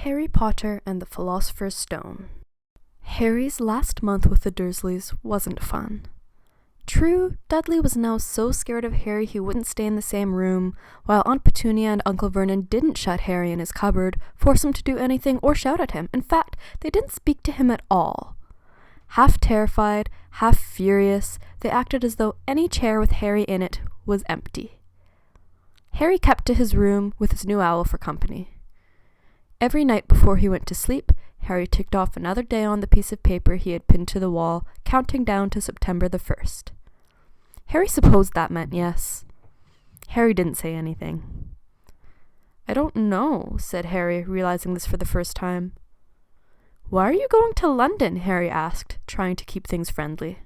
Harry Potter and the Philosopher's Stone. Harry's last month with the Dursleys wasn't fun. True, Dudley was now so scared of Harry he wouldn't stay in the same room, while Aunt Petunia and Uncle Vernon didn't shut Harry in his cupboard, force him to do anything, or shout at him. In fact, they didn't speak to him at all. Half terrified, half furious, they acted as though any chair with Harry in it was empty. Harry kept to his room with his new owl for company. Every night before he went to sleep, Harry ticked off another day on the piece of paper he had pinned to the wall, counting down to September the 1st. Harry supposed that meant yes. Harry didn't say anything. "I don't know," said Harry, realizing this for the first time. "Why are you going to London?" Harry asked, trying to keep things friendly.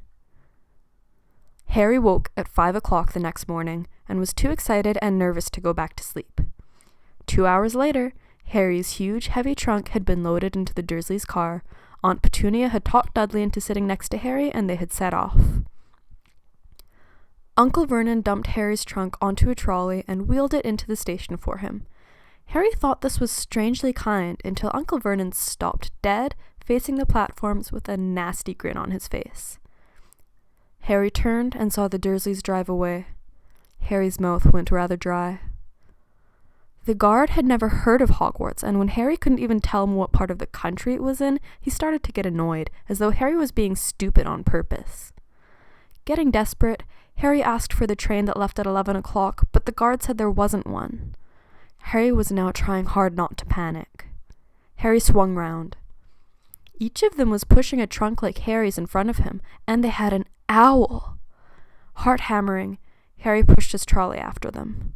Harry woke at 5 o'clock the next morning and was too excited and nervous to go back to sleep. 2 hours later, Harry's huge, heavy trunk had been loaded into the Dursleys' car. Aunt Petunia had talked Dudley into sitting next to Harry, and they had set off. Uncle Vernon dumped Harry's trunk onto a trolley and wheeled it into the station for him. Harry thought this was strangely kind until Uncle Vernon stopped dead, facing the platforms with a nasty grin on his face. Harry turned and saw the Dursleys drive away. Harry's mouth went rather dry. The guard had never heard of Hogwarts, and when Harry couldn't even tell him what part of the country it was in, he started to get annoyed, as though Harry was being stupid on purpose. Getting desperate, Harry asked for the train that left at 11 o'clock, but the guard said there wasn't one. Harry was now trying hard not to panic. Harry swung round. Each of them was pushing a trunk like Harry's in front of him, and they had an owl. Heart hammering, Harry pushed his trolley after them.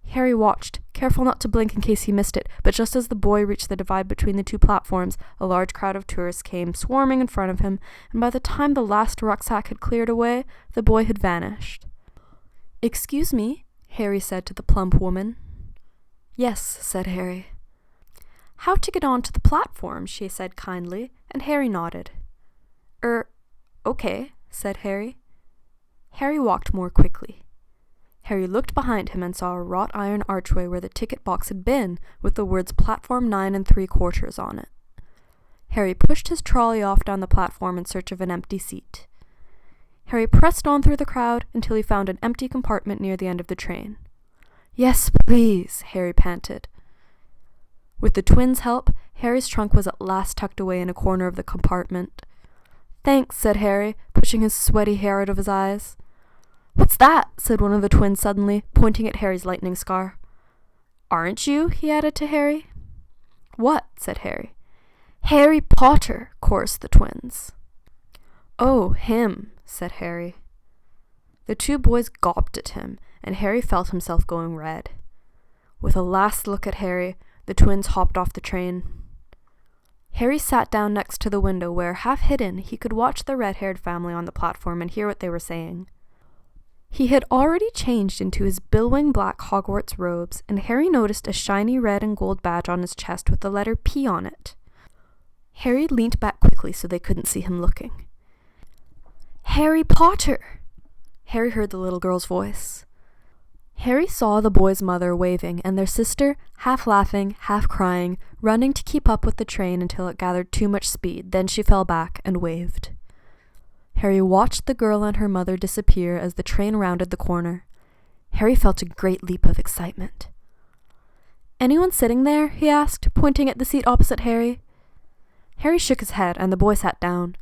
Harry watched, careful not to blink in case he missed it, but just as the boy reached the divide between the two platforms, a large crowd of tourists came swarming in front of him, and by the time the last rucksack had cleared away, the boy had vanished. "Excuse me," Harry said to the plump woman. "Yes," said Harry. "How to get on to the platform?" she said kindly, and Harry nodded. Okay," said Harry. Harry walked more quickly. Harry looked behind him and saw a wrought iron archway where the ticket box had been, with the words Platform 9 3/4 on it. Harry pushed his trolley off down the platform in search of an empty seat. Harry pressed on through the crowd until he found an empty compartment near the end of the train. "Yes, please," Harry panted. With the twins' help, Harry's trunk was at last tucked away in a corner of the compartment. "Thanks," said Harry, pushing his sweaty hair out of his eyes. "What's that?" said one of the twins suddenly, pointing at Harry's lightning scar. "Aren't you?" he added to Harry. "What?" said Harry. "Harry Potter," chorused the twins. "Oh, him," said Harry. The two boys gawped at him, and Harry felt himself going red. With a last look at Harry, the twins hopped off the train. Harry sat down next to the window where, half hidden, he could watch the red-haired family on the platform and hear what they were saying. He had already changed into his billowing black Hogwarts robes, and Harry noticed a shiny red and gold badge on his chest with the letter P on it. Harry leant back quickly so they couldn't see him looking. "Harry Potter!" Harry heard the little girl's voice. Harry saw the boy's mother waving, and their sister, half laughing, half crying, running to keep up with the train until it gathered too much speed. Then she fell back and waved. Harry watched the girl and her mother disappear as the train rounded the corner. Harry felt a great leap of excitement. "Anyone sitting there?" he asked, pointing at the seat opposite Harry. Harry shook his head, and the boy sat down.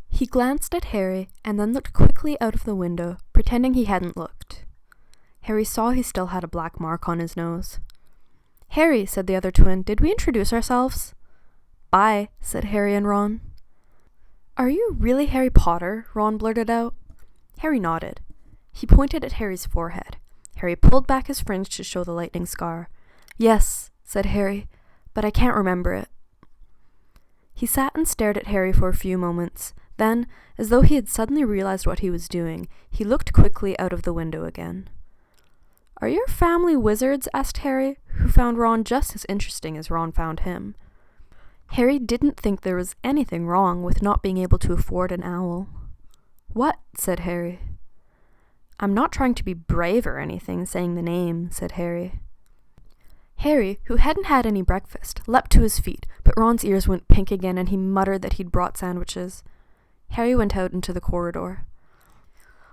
He glanced at Harry, and then looked quickly out of the window, pretending he hadn't looked. Harry saw he still had a black mark on his nose. "Harry," said the other twin, "did we introduce ourselves?" "Bye," said Harry and Ron. "Are you really Harry Potter?" Ron blurted out. Harry nodded. He pointed at Harry's forehead. Harry pulled back his fringe to show the lightning scar. "Yes," said Harry, "but I can't remember it." He sat and stared at Harry for a few moments. Then, as though he had suddenly realized what he was doing, he looked quickly out of the window again. "Are your family wizards?" asked Harry, who found Ron just as interesting as Ron found him. Harry didn't think there was anything wrong with not being able to afford an owl. "What?" said Harry. "I'm not trying to be brave or anything, saying the name," said Harry. Harry, who hadn't had any breakfast, leapt to his feet, but Ron's ears went pink again and he muttered that he'd brought sandwiches. Harry went out into the corridor.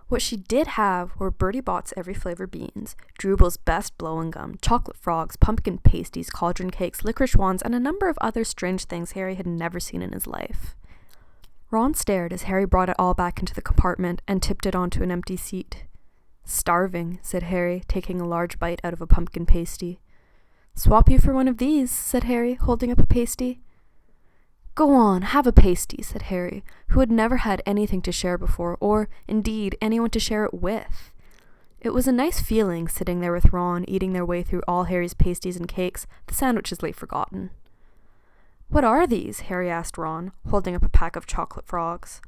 What she did have were Bertie Bott's every flavor beans, Drubel's best blowing gum, chocolate frogs, pumpkin pasties, cauldron cakes, licorice wands, and a number of other strange things Harry had never seen in his life. Ron stared as Harry brought it all back into the compartment and tipped it onto an empty seat. "Starving," said Harry, taking a large bite out of a pumpkin pasty. "Swap you for one of these," said Harry, holding up a pasty. "Go on, have a pasty," said Harry, who had never had anything to share before, or, indeed, anyone to share it with. It was a nice feeling sitting there with Ron, eating their way through all Harry's pasties and cakes, the sandwiches lay forgotten. "What are these?" Harry asked Ron, holding up a pack of chocolate frogs.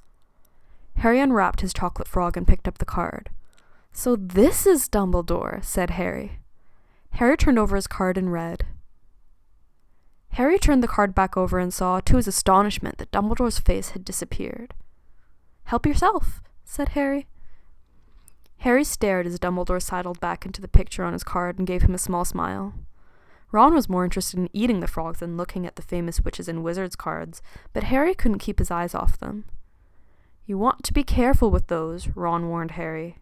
Harry unwrapped his chocolate frog and picked up the card. "So this is Dumbledore," said Harry. Harry turned over his card and read. Harry turned the card back over and saw, to his astonishment, that Dumbledore's face had disappeared. "Help yourself," said Harry. Harry stared as Dumbledore sidled back into the picture on his card and gave him a small smile. Ron was more interested in eating the frogs than looking at the famous witches and wizards cards, but Harry couldn't keep his eyes off them. "You want to be careful with those," Ron warned Harry.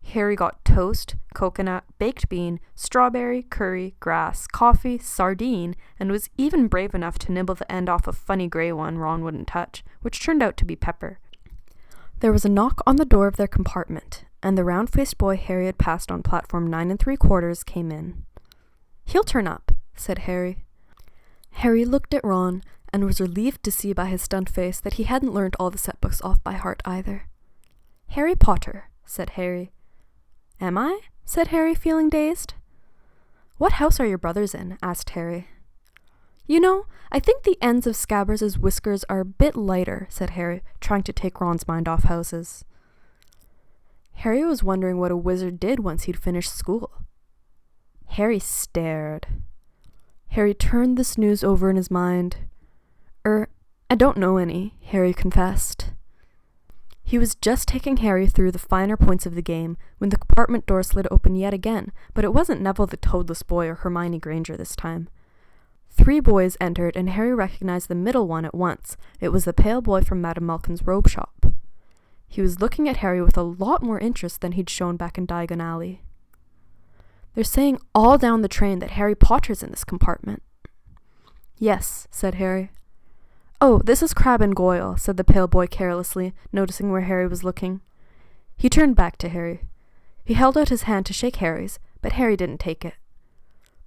Harry got toast, coconut, baked bean, strawberry, curry, grass, coffee, sardine, and was even brave enough to nibble the end off a funny grey one Ron wouldn't touch, which turned out to be pepper. There was a knock on the door of their compartment, and the round-faced boy Harry had passed on platform 9 3/4 came in. "He'll turn up," said Harry. Harry looked at Ron and was relieved to see by his stunned face that he hadn't learned all the set books off by heart either. "Harry Potter," said Harry. "Am I?" said Harry, feeling dazed. "What house are your brothers in?" asked Harry. "You know, I think the ends of Scabbers' whiskers are a bit lighter," said Harry, trying to take Ron's mind off houses. Harry was wondering what a wizard did once he'd finished school. Harry stared. Harry turned this news over in his mind. I don't know any," Harry confessed. He was just taking Harry through the finer points of the game when the compartment door slid open yet again, but it wasn't Neville the Toadless Boy or Hermione Granger this time. 3 boys entered, and Harry recognized the middle one at once. It was the pale boy from Madame Malkin's robe shop. He was looking at Harry with a lot more interest than he'd shown back in Diagon Alley. "They're saying all down the train that Harry Potter's in this compartment." "Yes," said Harry. "Oh, this is Crabbe and Goyle," said the pale boy carelessly, noticing where Harry was looking. He turned back to Harry. He held out his hand to shake Harry's, but Harry didn't take it.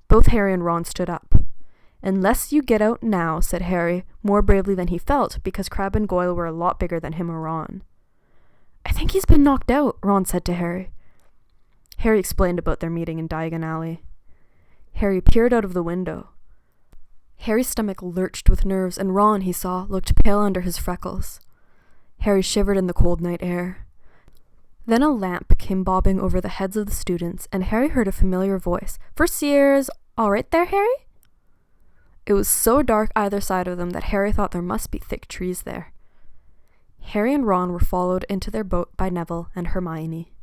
Both Harry and Ron stood up. "Unless you get out now," said Harry, more bravely than he felt, because Crabbe and Goyle were a lot bigger than him or Ron. "I think he's been knocked out," Ron said to Harry. Harry explained about their meeting in Diagon Alley. Harry peered out of the window. Harry's stomach lurched with nerves, and Ron, he saw, looked pale under his freckles. Harry shivered in the cold night air. Then a lamp came bobbing over the heads of the students, and Harry heard a familiar voice. "First years, all right there, Harry?" It was so dark either side of them that Harry thought there must be thick trees there. Harry and Ron were followed into their boat by Neville and Hermione.